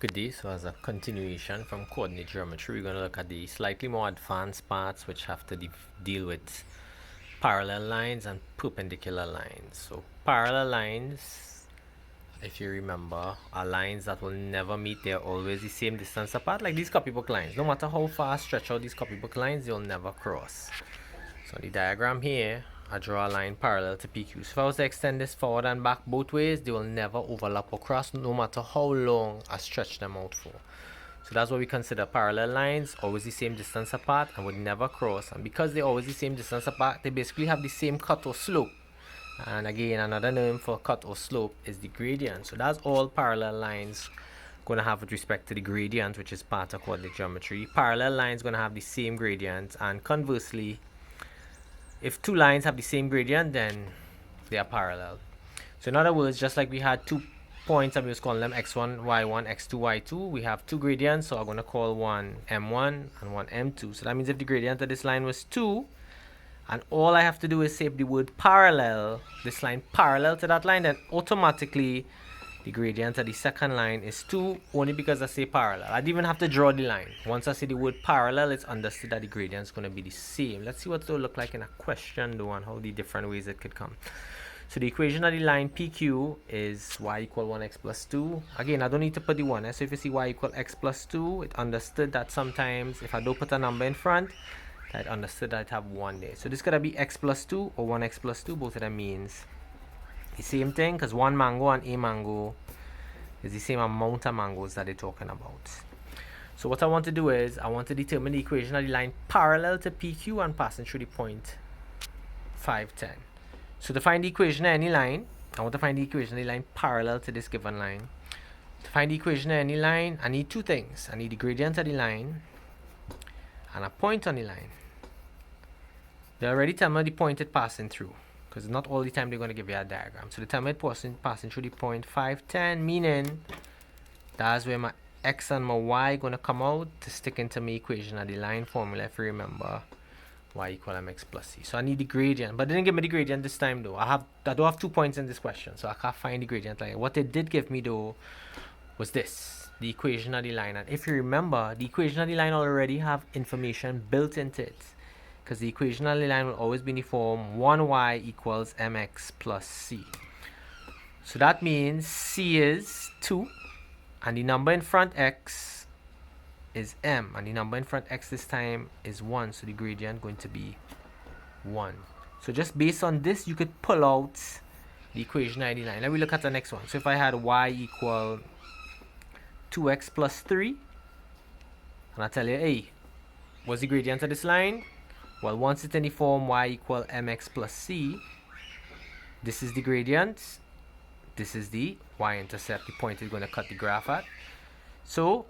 Good day. So as a continuation from coordinate geometry, we're going to look at the slightly more advanced parts which have to deal with parallel lines and perpendicular lines. So parallel lines, if you remember, are lines that will never meet. They're always the same distance apart, like these copybook lines. No matter how far stretch out these copybook lines, they'll never cross. So in the diagram here, I draw a line parallel to PQ. So if I was to extend this forward and back both ways, they will never overlap or cross, no matter how long I stretch them out for. So that's what we consider parallel lines, always the same distance apart and would never cross. And because they're always the same distance apart, they basically have the same cut or slope. And again, another name for cut or slope is the gradient. So that's all parallel lines going to have with respect to the gradient, which is part of coordinate geometry. Parallel lines going to have the same gradient, and conversely, if two lines have the same gradient, then they are parallel. So in other words, just like we had 2 points and we was calling them x1, y1, x2, y2, we have 2 gradients, so I'm going to call one m1 and one m2. So that means if the gradient of this line was 2, and all I have to do is say the word parallel, this line parallel to that line, then automatically the gradient of the second line is 2, only because I say parallel. I didn't even have to draw the line. Once I say the word parallel, it's understood that the gradient is going to be the same. Let's see what it will look like in a question though, and how the different ways it could come. So the equation of the line PQ is y equal 1x plus 2. Again, I don't need to put the 1. So if you see y equal x plus 2, it understood that sometimes if I don't put a number in front, that understood that I have 1 there. So this could be x plus 2 or 1x plus 2. Both of them means the same thing, because one mango and a mango is the same amount of mangoes that they're talking about. So what I want to do is I want to determine the equation of the line parallel to PQ and passing through the point 5, 10. So to find the equation of any line, I want to find the equation of the line parallel to this given line. To find the equation of any line, I need two things. I need the gradient of the line and a point on the line. They already tell me the point it's passing through, because not all the time they're going to give you a diagram. So the time it's passing through the point 5, 10, meaning that's where my x and my y going to come out to stick into my equation of the line formula, if you remember, y equal mx plus c. So I need the gradient, but they didn't give me the gradient this time though. I don't have 2 points in this question, so I can't find the gradient. Like what they did give me though was this, the equation of the line. And if you remember, the equation of the line already have information built into it, because the equation of the line will always be in the form 1y equals mx plus c. So that means c is 2, and the number in front x is m, and the number in front x this time is 1, so the gradient going to be 1. So just based on this, you could pull out the equation of the line. Let me look at the next one. So if I had y equal 2x plus 3, and I tell you, hey, what's the gradient of this line? Well, once it's in the form y equal mx plus c, this is the gradient, this is the y-intercept, the point is going to cut the graph at. So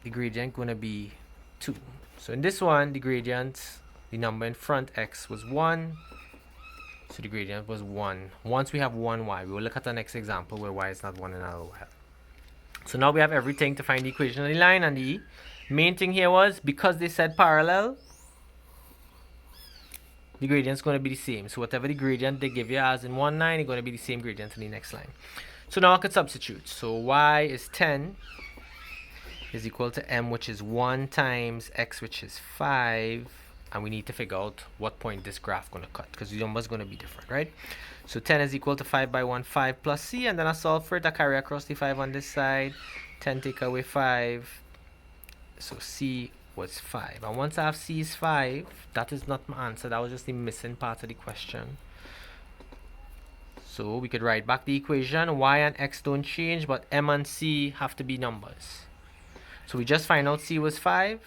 the gradient going to be 2. So in this one, the gradient, the number in front x was 1, so the gradient was 1. Once we have 1y, we will look at the next example where y is not 1 in another while. So now we have everything to find the equation of the line, and the main thing here was, because they said parallel, the gradient is going to be the same. So whatever the gradient they give you as in 1, 9, it's going to be the same gradient in the next line. So now I could substitute. So y is 10 is equal to m, which is 1 times x, which is 5. And we need to figure out what point this graph going to cut, because the number is going to be different, right? So 10 is equal to 5 by 1, 5 plus c. And then I solve for it. I carry across the 5 on this side. 10 take away 5. So c was 5. And once I have c is 5, that is not my answer. That was just the missing part of the question. So we could write back the equation. Y and x don't change, but m and c have to be numbers. So we just find out c was 5.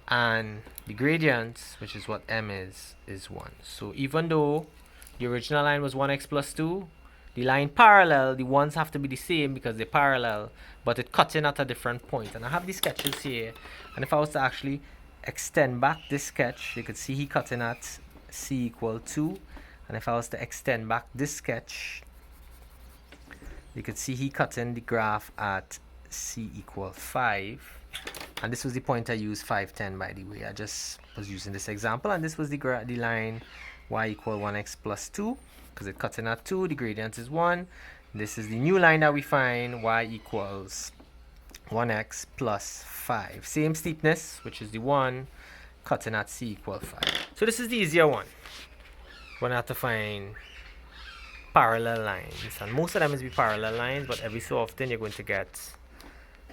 And the gradient, which is what m is 1. So even though the original line was 1x plus 2, the line parallel, the ones have to be the same because they're parallel, but it cuts in at a different point. And I have these sketches here, and if I was to actually extend back this sketch, you could see he cutting at c equal 2. And if I was to extend back this sketch, you could see he cutting the graph at c equal 5. And this was the point I used, 5, 10, by the way. I just was using this example, and this was the line y equal 1x plus 2, because it cuts in at 2, the gradient is 1. This is the new line that we find, y equals 1x plus 5. Same steepness, which is the 1, cutting at c equal 5. So this is the easier one. We're going to have to find parallel lines. And most of them is be parallel lines, but every so often you're going to get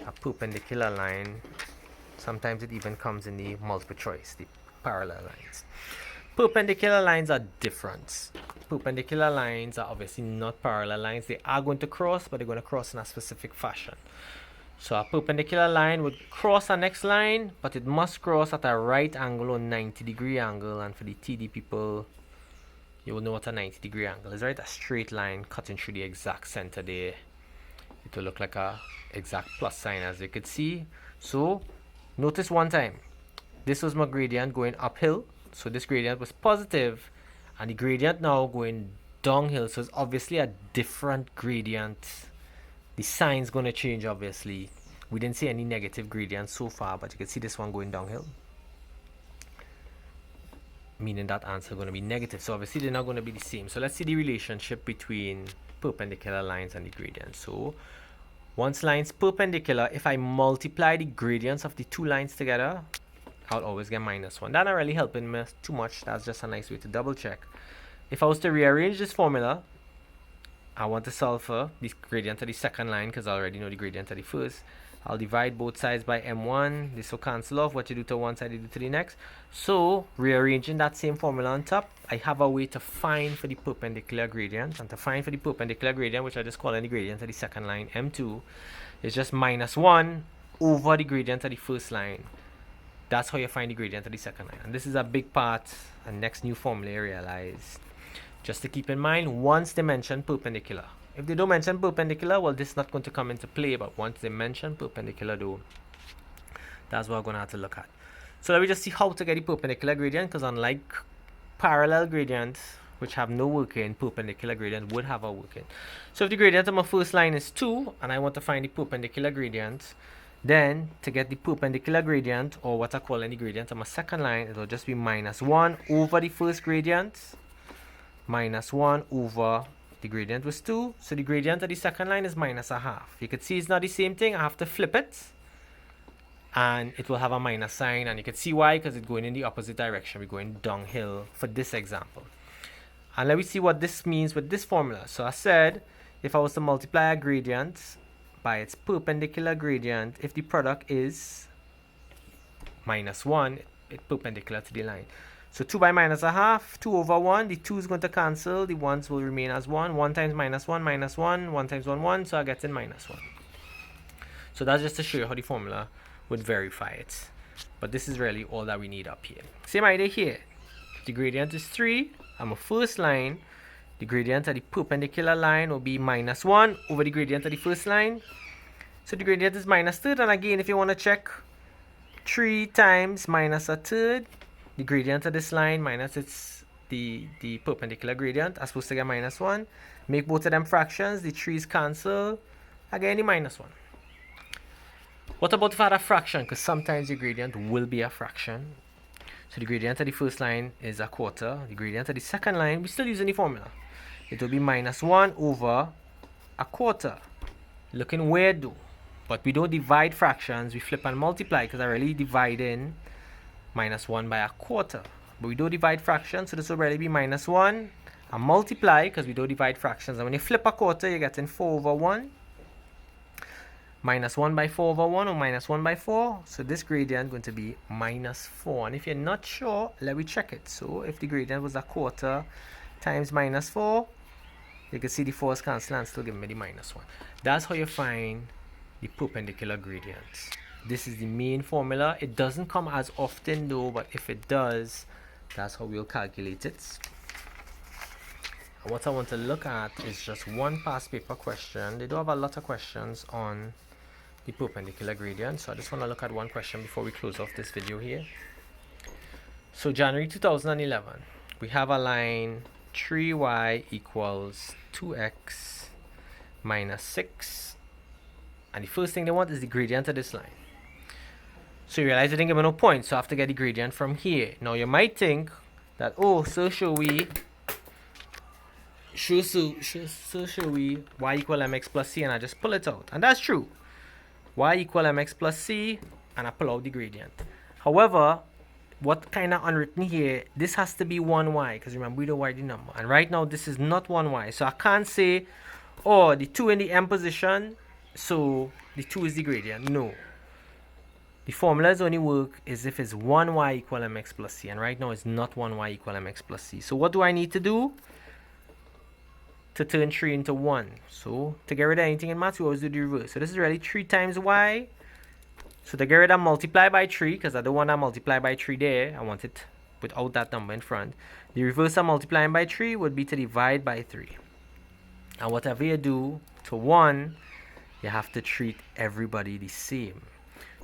a perpendicular line. Sometimes it even comes in the multiple choice, the parallel lines. Perpendicular lines are different. Perpendicular lines are obviously not parallel lines. They are going to cross, but they're going to cross in a specific fashion. So a perpendicular line would cross our next line, but it must cross at a right angle or 90-degree angle. And for the TD people, you will know what a 90-degree angle is, right? A straight line cutting through the exact center there. It will look like a exact plus sign, as you could see. So notice one time, this was my gradient going uphill. So this gradient was positive, and the gradient now going downhill. So it's obviously a different gradient. The sign's going to change, obviously. We didn't see any negative gradients so far, but you can see this one going downhill, meaning that answer is going to be negative. So obviously they're not going to be the same. So let's see the relationship between perpendicular lines and the gradients. So once line's perpendicular, if I multiply the gradients of the two lines together, I'll always get -1. That's not really helping me too much. That's just a nice way to double check. If I was to rearrange this formula, I want to solve for the gradient of the second line because I already know the gradient of the first. I'll divide both sides by m1. This will cancel off. What you do to one side, you do to the next. So rearranging that same formula on top, I have a way to find for the perpendicular gradient. And to find for the perpendicular gradient, which I just call the gradient of the second line, m2, is just -1 over the gradient of the first line. That's how you find the gradient of the second line. And this is a big part, and next new formula you realize. Just to keep in mind, once they mention perpendicular. If they don't mention perpendicular, well, this is not going to come into play. But once they mention perpendicular, though, that's what we're going to have to look at. So let me just see how to get the perpendicular gradient, because unlike parallel gradients, which have no working, perpendicular gradient would have a working. So if the gradient of my first line is 2, and I want to find the perpendicular gradient, then to get the perpendicular gradient, or what I call any gradient of my second line, it will just be -1 over the first gradient, -1 over the gradient was 2. So the gradient of the second line is -1/2. You can see it's not the same thing. I have to flip it, and it will have a minus sign. And you can see why, because it's going in the opposite direction. We're going downhill for this example. And let me see what this means with this formula. So I said, if I was to multiply a gradient by its perpendicular gradient, if the product is -1, it's perpendicular to the line. So 2 by -1/2, 2 over 1, the 2 is going to cancel, the 1s will remain as 1. 1 times -1, -1, 1 times 1, 1, so I get in -1. So that's just to show you how the formula would verify it. But this is really all that we need up here. Same idea here. The gradient is 3, and my first line, the gradient of the perpendicular line will be -1 over the gradient of the first line. So the gradient is -3, and again, if you want to check, 3 times -1/3, the gradient of this line minus the perpendicular gradient, I'm supposed to get -1. Make both of them fractions, the 3's cancel, again the -1. What about if I had a fraction? Because sometimes the gradient will be a fraction. So the gradient of the first line is 1/4. The gradient of the second line, we're still using the formula. It will be -1 over 1/4. Looking weird though. But we don't divide fractions, we flip and multiply, because I really divide in -1 by 1/4. But we don't divide fractions, so this will really be -1 and multiply, because we don't divide fractions. And when you flip 1/4, you're getting 4 over 1. -1 by 4 over 1, or -1 by 4. So this gradient is going to be -4. And if you're not sure, let me check it. So if the gradient was 1/4 times -4, you can see the 4's cancel and still give me the -1. That's how you find the perpendicular gradient. This is the main formula. It doesn't come as often though, but if it does, that's how we'll calculate it. And what I want to look at is just one past paper question. They do have a lot of questions on the perpendicular gradient, so I just want to look at one question before we close off this video here. So January 2011, we have a line 3y equals 2x minus 6, and the first thing they want is the gradient of this line. So you realize I didn't give me no point, so I have to get the gradient from here. Now you might think that, oh, so should we y equal mx plus c, and I just pull it out. And that's true. y equal mx plus c, and I pull out the gradient. However, what kind of unwritten here, this has to be 1y, because remember we don't write the number. And right now this is not 1y. So I can't say, oh, the 2 in the m position, so the 2 is the gradient. No. The formulas only work is if it's 1y equal mx plus c. And right now it's not 1y equal mx plus c. So what do I need to do to turn 3 into 1? So to get rid of anything in maths, we always do the reverse. So this is really 3 times y. So to get rid of multiply by 3, because I don't want to multiply by 3 there, I want it without that number in front. The reverse of multiplying by 3 would be to divide by 3. And whatever you do to 1, you have to treat everybody the same.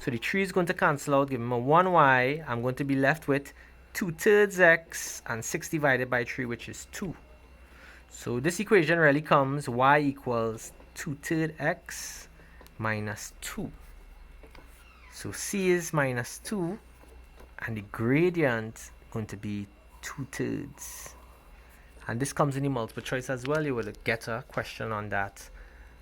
So the 3 is going to cancel out, give me a 1y. I'm going to be left with 2/3 x and 6 divided by 3, which is 2. So this equation really comes y equals 2/3 x minus 2. So c is minus 2, and the gradient is going to be 2/3. And this comes in the multiple choice as well. You will get a question on that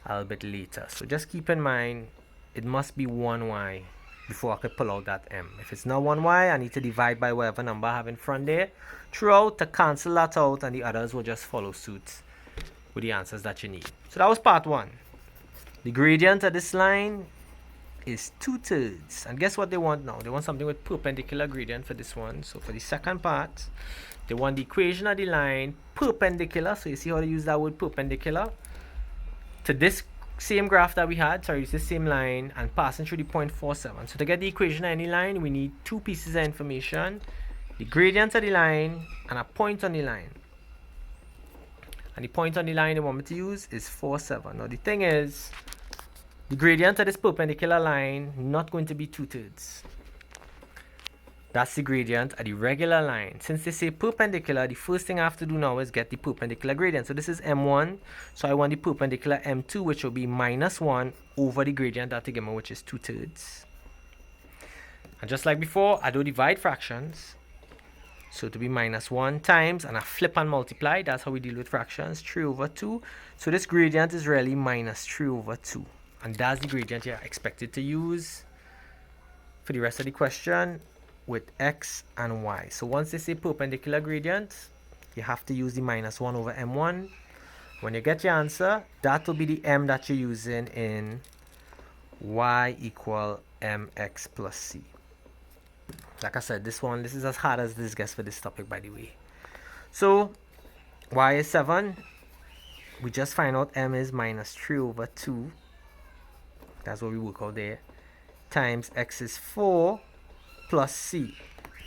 a little bit later. So just keep in mind, it must be 1y before I could pull out that m. If it's not 1y, I need to divide by whatever number I have in front there throughout to cancel that out, and the others will just follow suit with the answers that you need. So that was part 1. The gradient of this line is 2/3. And guess what they want now? They want something with perpendicular gradient for this one. So for the second part, they want the equation of the line perpendicular. So you see how they use that word perpendicular to this same graph that we had. Sorry, it's the same line and passing through the point 47. So to get the equation of any line, we need 2 pieces of information: the gradient of the line and a point on the line. And the point on the line they want me to use is 47. Now the thing is, the gradient of this perpendicular line not going to be 2/3. That's the gradient of the regular line. Since they say perpendicular, the first thing I have to do now is get the perpendicular gradient. So this is m1, so I want the perpendicular m2, which will be minus 1 over the gradient that they give me, which is 2/3. And just like before, I don't divide fractions. So to be minus 1 times, and I flip and multiply. That's how we deal with fractions, 3 over 2. So this gradient is really minus 3 over 2. And that's the gradient you're expected to use for the rest of the question with x and y. So once they say perpendicular gradient, you have to use the minus 1 over m1. When you get your answer, that will be the m that you're using in y equal mx plus c. Like I said, this is as hard as this gets for this topic, by the way. So y is 7. We just find out m is minus 3 over 2. That's what we work out there. Times x is 4 plus c.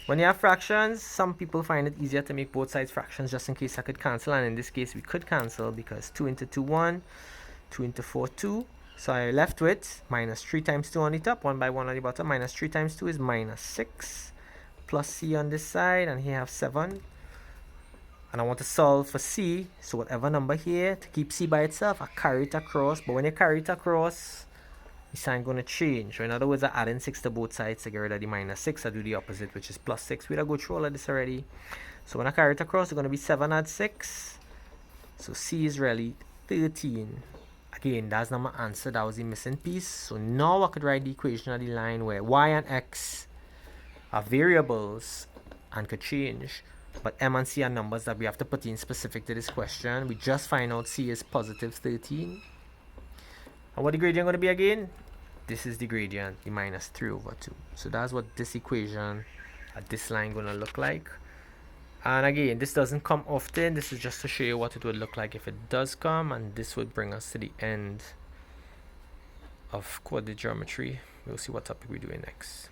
When you have fractions, some people find it easier to make both sides fractions just in case I could cancel. And in this case, we could cancel because 2 into 2, 1. 2 into 4, 2. So I left with minus 3 times 2 on the top, 1 by 1 on the bottom. Minus 3 times 2 is minus 6. Plus c on this side, and here I have 7. And I want to solve for c. So whatever number here, to keep c by itself, I carry it across. But when you carry it across, the sign going to change. So in other words, I add in 6 to both sides to get rid of the minus 6. I do the opposite, which is plus 6. We'll go through all of this already. So when I carry it across, it's going to be 7 add 6. So c is really 13. Again, that's not my answer. That was the missing piece. So now I could write the equation of the line where y and x are variables and could change. But m and c are numbers that we have to put in specific to this question. We just find out c is positive 13. And what the gradient going to be again? This is the gradient, the minus 3 over 2. So that's what this equation at this line going to look like. And again, this doesn't come often. This is just to show you what it would look like if it does come. And this would bring us to the end of coordinate geometry. We'll see what topic we're doing next.